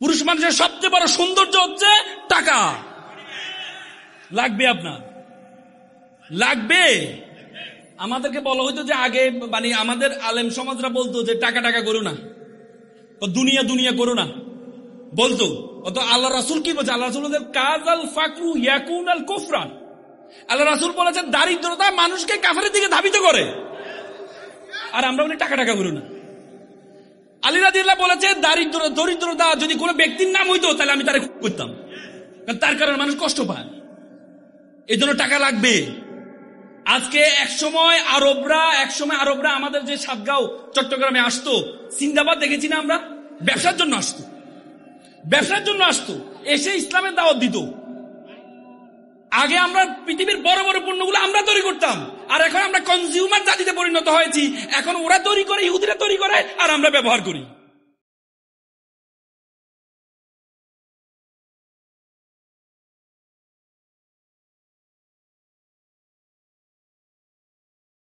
পুরুষ মানুষের সবচেয়ে বড় সৌন্দর্য হচ্ছে টাকা। লাগবে আপনার, লাগবে। আমাদেরকে বলা হইতো যে আগে, মানে আমাদের আলেম সমাজরা বলতো যে টাকা টাকা করো না, দুনিয়া দুনিয়া করো না বলতো। অত আল্লাহ রাসূল কি বলছে? আল্লাহ রাসূল বলছেন কাযাল ফাকরু ইয়াকুনাল কুফরান। আল্লাহ রাসূল বলেছেন দারিদ্রতা মানুষকে কাফেরের দিকে ধাবিত করে। আর আমরা বলি টাকা টাকা করো না। আলী রাদিয়াল্লাহু বলেছে দরিদ্রতা যদি কোনো ব্যক্তির নাম হইতো তাহলে আমি তারে করতাম, কারণ তার কারণে মানুষ কষ্ট পায়, এই জন্য টাকা লাগবে। আজকে একসময় আরবরা আমাদের যে সাতগাঁও চট্টগ্রামে আসতো, সিন্দাবাদ দেখেছি না আমরা, ব্যবসার জন্য আসতো, এসে ইসলামের দাওয়াত দিত। আগে আমরা পৃথিবীর বড় বড় পণ্যগুলো আমরা তৈরি করতাম, আর এখন আমরা কনজিউমার জাতিতে পরিণত হয়েছি। এখন ওরা তৈরি করে, ইহুদিরা তৈরি করে, আর আমরা ব্যবহার করি।